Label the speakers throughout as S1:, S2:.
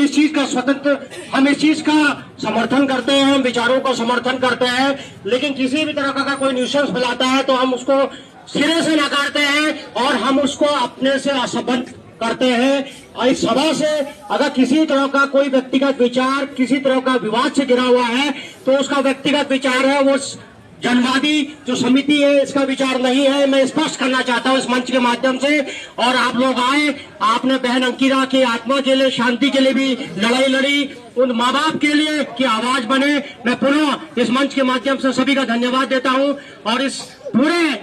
S1: इस चीज का स्वतंत्र, हम इस चीज का समर्थन करते हैं, हम विचारों का समर्थन करते हैं, लेकिन किसी भी तरह का कोई न्यूसेंस फैलाता है तो हम उसको सिरे से नकारते हैं और हम उसको अपने से असंबद्ध करते हैं। और इस सभा से अगर किसी तरह का कोई व्यक्तिगत विचार किसी तरह का विवाद से घिरा हुआ है तो उसका व्यक्तिगत विचार है, वो जनवादी जो समिति है इसका विचार नहीं है। मैं स्पष्ट करना चाहता हूं इस मंच के माध्यम से। और आप लोग आए, आपने बहन अंकिता की आत्मा के लिए, शांति के लिए भी लड़ाई लड़ी, उन माँ बाप के लिए कि आवाज बने। मैं पुनः इस मंच के माध्यम से सभी का धन्यवाद देता हूं। और इस पूरे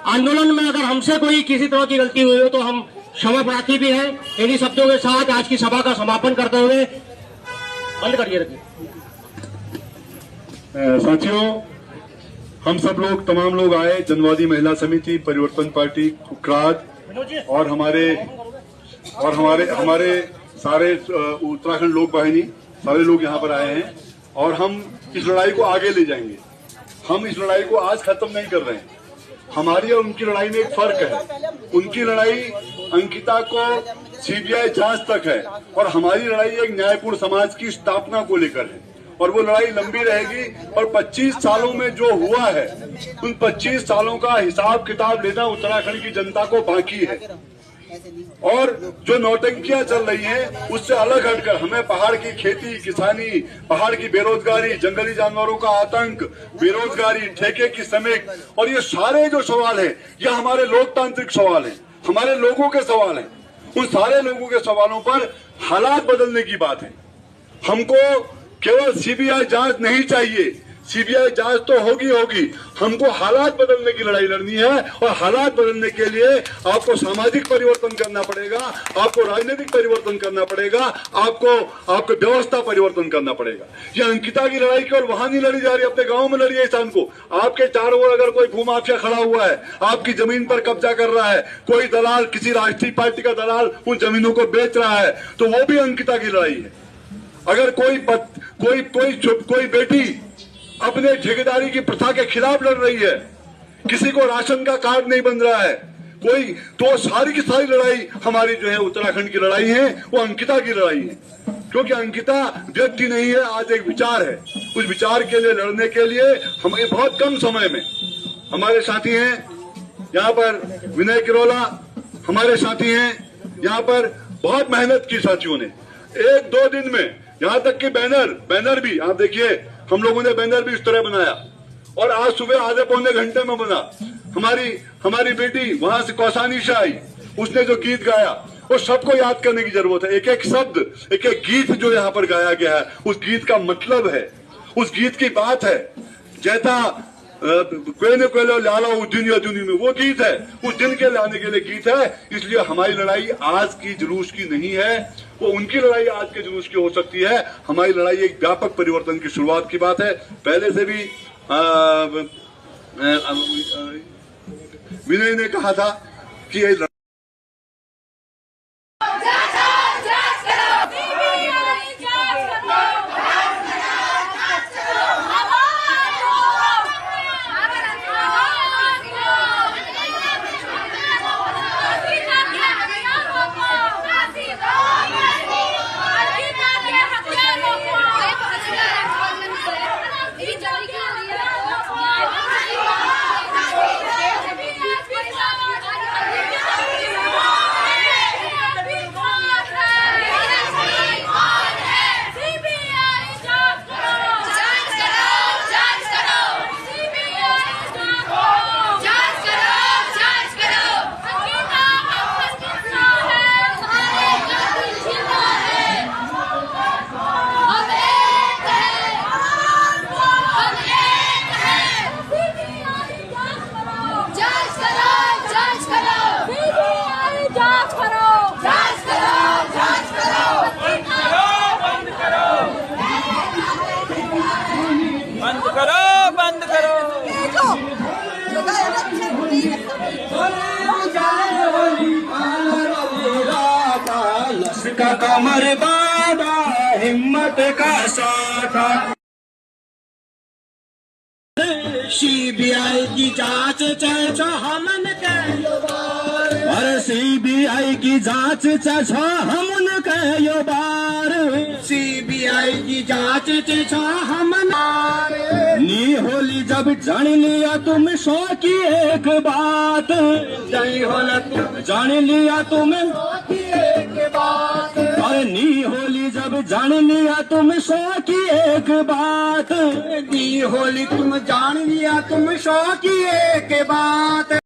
S1: आंदोलन में अगर हमसे कोई किसी तरह की गलती हुई हो तो हम क्षमा प्रार्थी भी हैं। इन्हीं शब्दों के साथ आज की सभा का समापन करते हुए बंद करिए रखिए।
S2: साथियों, हम सब लोग, तमाम लोग आए, जनवादी महिला समिति, परिवर्तन पार्टी, कुक्राद और हमारे सारे उत्तराखंड लोक वाहिनी, सारे लोग यहाँ पर आए हैं और हम इस लड़ाई को आगे ले जाएंगे। हम इस लड़ाई को आज खत्म नहीं कर रहे हैं। हमारी और उनकी लड़ाई में एक फर्क है। उनकी लड़ाई अंकिता को सीबीआई जांच तक है और हमारी लड़ाई एक न्यायपूर्ण समाज की स्थापना को लेकर है और वो लड़ाई लंबी रहेगी। और 25 सालों में जो हुआ है उन 25 सालों का हिसाब किताब लेना उत्तराखंड की जनता को बाकी है। और जो नौटंकियां चल रही हैं उससे अलग हटकर हमें पहाड़ की खेती, किसानी, पहाड़ की बेरोजगारी, जंगली जानवरों का आतंक, बेरोजगारी, ठेके की समेत और ये सारे जो सवाल है ये हमारे लोकतांत्रिक सवाल है, हमारे लोगों के सवाल है। उन सारे लोगों के सवालों पर हालात बदलने की बात है। हमको केवल सीबीआई जांच नहीं चाहिए, सीबीआई जांच तो होगी, हमको हालात बदलने की लड़ाई लड़नी है। और हालात बदलने के लिए आपको सामाजिक परिवर्तन करना पड़ेगा, आपको राजनीतिक परिवर्तन करना पड़ेगा, आपको व्यवस्था परिवर्तन करना पड़ेगा। ये अंकिता की लड़ाई केवल वहां नहीं लड़ी जा रही, अपने गांव में लड़ी है। इंसान को आपके चारों ओर अगर कोई भूमाफिया खड़ा हुआ है, आपकी जमीन पर कब्जा कर रहा है, कोई दलाल, किसी राष्ट्रीय पार्टी का दलाल उन जमीनों को बेच रहा है, तो वो भी अंकिता की लड़ाई है। अगर कोई बेटी अपने ठेकेदारी की प्रथा के खिलाफ लड़ रही है, किसी को राशन का कार्ड नहीं बन रहा है कोई, तो सारी की सारी लड़ाई हमारी जो है उत्तराखंड की लड़ाई है, वो अंकिता की लड़ाई है। क्योंकि अंकिता व्यक्ति नहीं है, आज एक विचार है। उस विचार के लिए लड़ने के लिए हमें बहुत कम समय में, हमारे साथी हैं यहाँ पर विनय किरोला, हमारे साथी हैं यहाँ पर, बहुत मेहनत की साथियों ने। 1-2 दिन में यहाँ तक कि बैनर भी आप देखिए, हम लोगों ने बैनर भी इस तरह बनाया और आज सुबह आधे पौने घंटे में बना। हमारी बेटी वहां से कौसानी से आई, उसने जो गीत गाया वो सबको याद करने की जरूरत है। एक एक शब्द, एक एक गीत जो यहाँ पर गाया गया है, उस गीत का मतलब है, उस गीत की बात है। जैसा कोयले कोयले लाला उस दिन में वो गीत है, उस दिन के लाने के लिए गीत है। इसलिए हमारी लड़ाई आज की जुलूस की नहीं है, वो उनकी लड़ाई आज के जुलूस की हो सकती है। हमारी लड़ाई एक व्यापक परिवर्तन की शुरुआत की बात है। पहले से भी विनय ने कहा था कि ये
S3: बंद करो।
S1: का कमर बांधा, हिम्मत का साथा। सीबीआई की जांच चाहे हमन के, और सीबीआई की जांच चाहे हमन के यो बार। की जांच हम नी होली जब जान लिया तुम सौ की एक बात, जय होला तुम जान लिया तुम की एक बात, अरे नी होली जब जान लिया तुम सौ की एक बात, नी होली तुम जान लिया तुम सौ की एक बात।